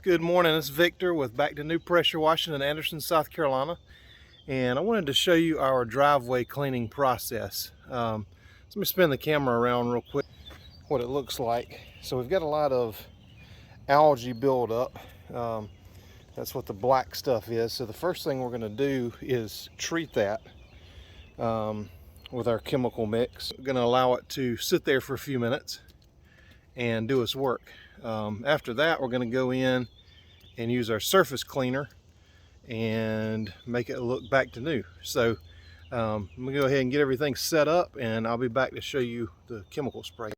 Good morning, it's Victor with Back to New Pressure Washing in Anderson, South Carolina. And I wanted to show you our driveway cleaning process. Let me spin the camera around real quick, what it looks like. So we've got a lot of algae buildup. That's what the black stuff is. So the first thing we're gonna do is treat that with our chemical mix. We're gonna allow it to sit there for a few minutes and do its work. After that, we're going to go in and use our surface cleaner and make it look back to new. So I'm going to go ahead and get everything set up, and I'll be back to show you the chemical spray.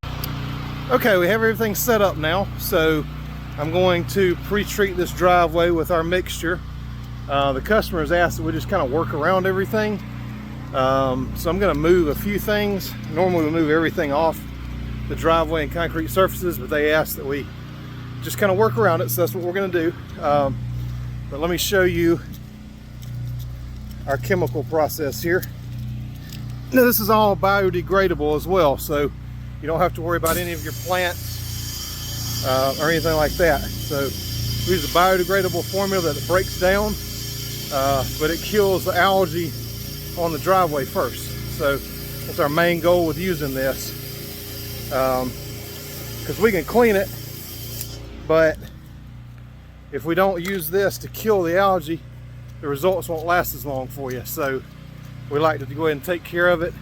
Okay, we have everything set up now. So I'm going to pre-treat this driveway with our mixture. The customer has asked that we just kind of work around everything. So I'm going to move a few things. Normally we move everything off the driveway and concrete surfaces, but they asked that we just kind of work around it, so that's what we're going to do. But let me show you our chemical process here. Now, this is all biodegradable as well, so you don't have to worry about any of your plants or anything like that. So we use a biodegradable formula that breaks down, but it kills the algae on the driveway first. So that's our main goal with using this. Because we can clean it, but if we don't use this to kill the algae, the results won't last as long for you. So we like to go ahead and take care of it,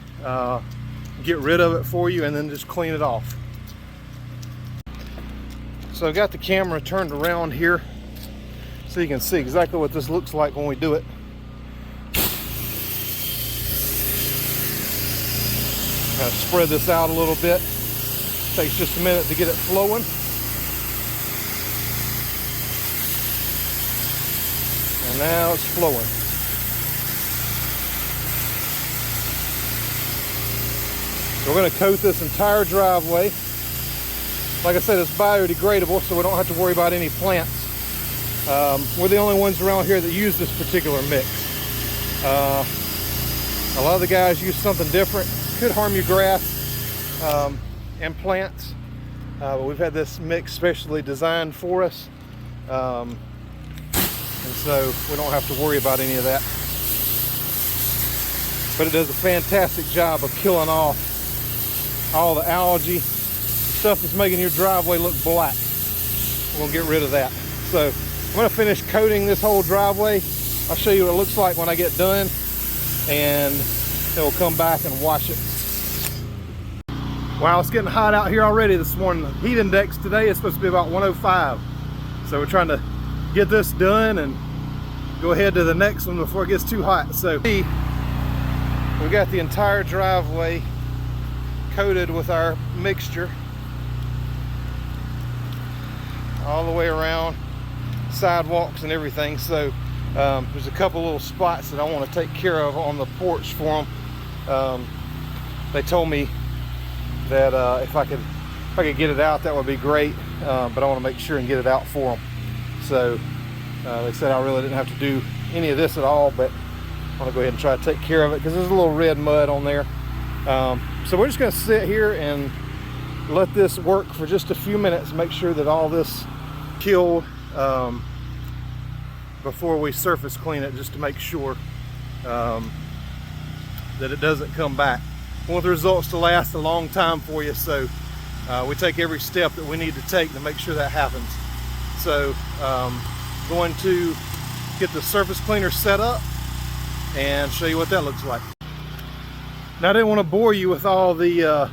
get rid of it for you, and then just clean it off. So I've got the camera turned around here so you can see exactly what this looks like when we do it. Kind of spread this out a little bit. Takes just a minute to get it flowing. And now it's flowing. So we're going to coat this entire driveway. Like I said, it's biodegradable, so we don't have to worry about any plants. We're the only ones around here that use this particular mix. A lot of the guys use something different. Could harm your grass and plants, but we've had this mix specially designed for us, and so we don't have to worry about any of that. But it does a fantastic job of killing off all the algae, stuff that's making your driveway look black. We'll get rid of that. So I'm going to finish coating this whole driveway. I'll show you what it looks like when I get done, and then we'll come back and wash it. Wow, it's getting hot out here already this morning. The heat index today is supposed to be about 105. So we're trying to get this done and go ahead to the next one before it gets too hot. So we got the entire driveway coated with our mixture all the way around, sidewalks and everything. So there's a couple little spots that I want to take care of on the porch for them. They told me that if I could get it out, that would be great, but I want to make sure and get it out for them. So they said I really didn't have to do any of this at all, but I want to go ahead and try to take care of it because there's a little red mud on there. So we're just going to sit here and let this work for just a few minutes, make sure that all this killed before we surface clean it, just to make sure that it doesn't come back. We want the results to last a long time for you, so we take every step that we need to take to make sure that happens. So going to get the surface cleaner set up and show you what that looks like. Now, I didn't want to bore you with all the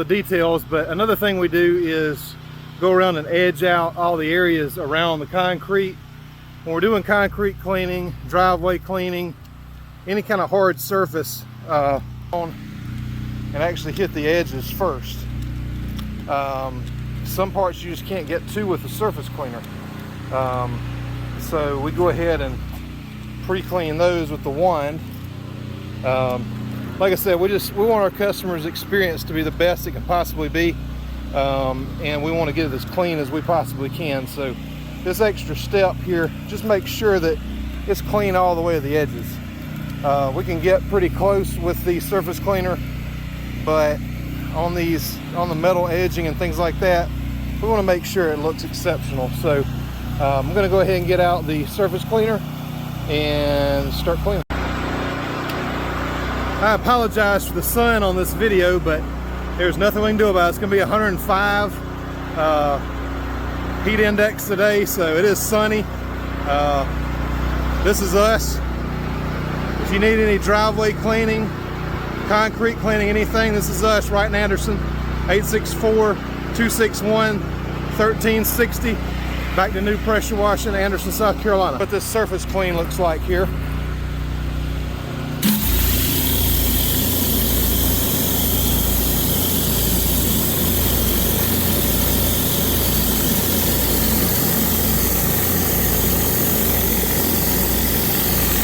details, but another thing we do is go around and edge out all the areas around the concrete. When we're doing concrete cleaning, driveway cleaning, any kind of hard surface, and actually hit the edges first. Some parts you just can't get to with the surface cleaner. So we go ahead and pre-clean those with the wand. Like I said, we want our customers' experience to be the best it can possibly be, and we want to get it as clean as we possibly can. So this extra step here, just make sure that it's clean all the way to the edges. We can get pretty close with the surface cleaner, but on the metal edging and things like that, we want to make sure it looks exceptional. So I'm going to go ahead and get out the surface cleaner and start cleaning. I apologize for the sun on this video, but there's nothing we can do about it. It's going to be 105 heat index today, so it is sunny. This is us. If you need any driveway cleaning, concrete cleaning, anything, this is us, Wright and Anderson, 864-261-1360. Back to new pressure washing, Anderson, South Carolina. What this surface clean looks like here.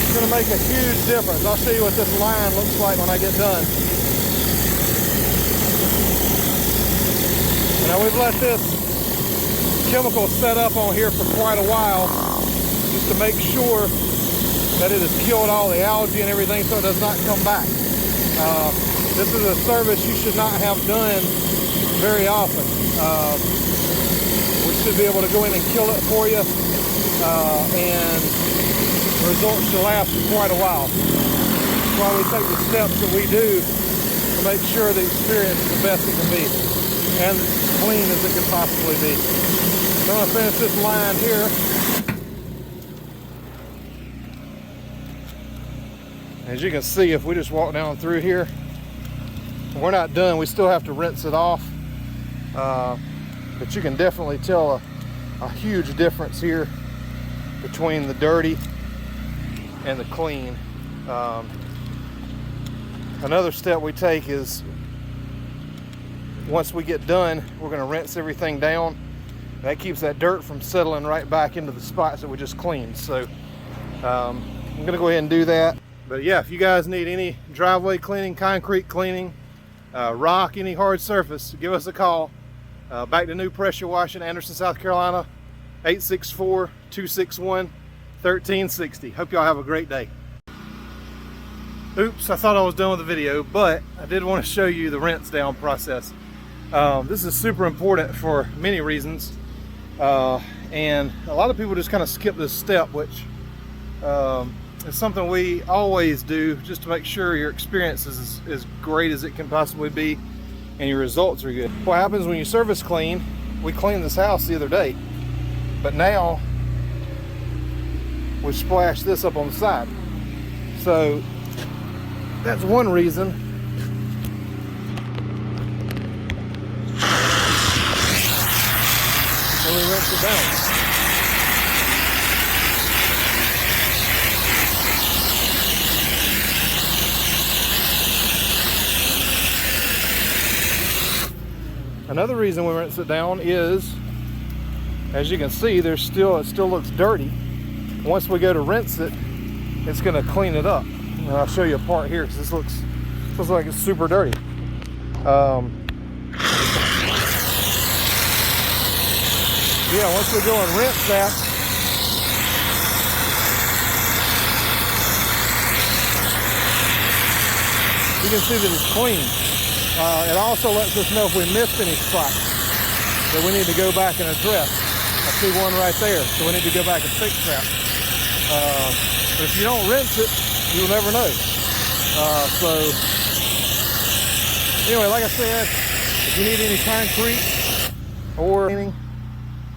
It's going to make a huge difference. I'll show you what this line looks like when I get done. Now we've let this chemical set up on here for quite a while just to make sure that it has killed all the algae and everything so it does not come back. This is a service you should not have done very often. We should be able to go in and kill it for you, and the results should last for quite a while. That's why we take the steps that we do to make sure the experience is the best it can be and as clean as it can possibly be. I'm going to finish this line here. As you can see, if we just walk down through here, we're not done. We still have to rinse it off. But you can definitely tell a huge difference here between the dirty and the clean. Another step we take is once we get done, we're going to rinse everything down. That keeps that dirt from settling right back into the spots that we just cleaned. So I'm going to go ahead and do that. But yeah, if you guys need any driveway cleaning, concrete cleaning, rock, any hard surface, give us a call. Back to new pressure washing, Anderson, South Carolina, 864-261-1360. Hope y'all have a great day. Oops, I thought I was done with the video, but I did want to show you the rinse down process. This is super important for many reasons, and a lot of people just kind of skip this step, which is something we always do just to make sure your experience is as great as it can possibly be and your results are good. What happens when you surface clean, we cleaned this house the other day, but now we splash this up on the side. So that's one reason. And we rinse it down. Another reason we rinse it down is, as you can see, it still looks dirty. Once we go to rinse it, it's going to clean it up. And I'll show you a part here because this looks like it's super dirty. Yeah, once we go and rinse that, you can see that it's clean. It also lets us know if we missed any spots that we need to go back and address. I see one right there, so we need to go back and fix that. But if you don't rinse it, you'll never know. So anyway, like I said, if you need any concrete or cleaning,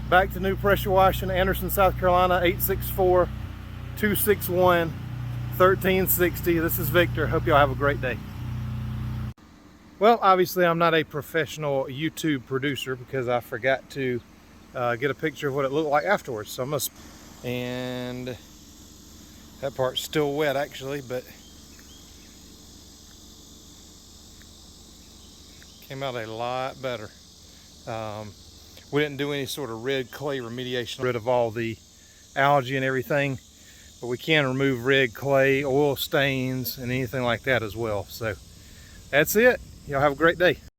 back to new pressure washing, Anderson, South Carolina, 864-261-1360. This is Victor. Hope y'all have a great day. Well, obviously I'm not a professional YouTube producer because I forgot to get a picture of what it looked like afterwards. So I must, and that part's still wet actually, but came out a lot better. We didn't do any sort of red clay remediation, rid of all the algae and everything, but we can remove red clay, oil stains, and anything like that as well. So that's it. Y'all have a great day.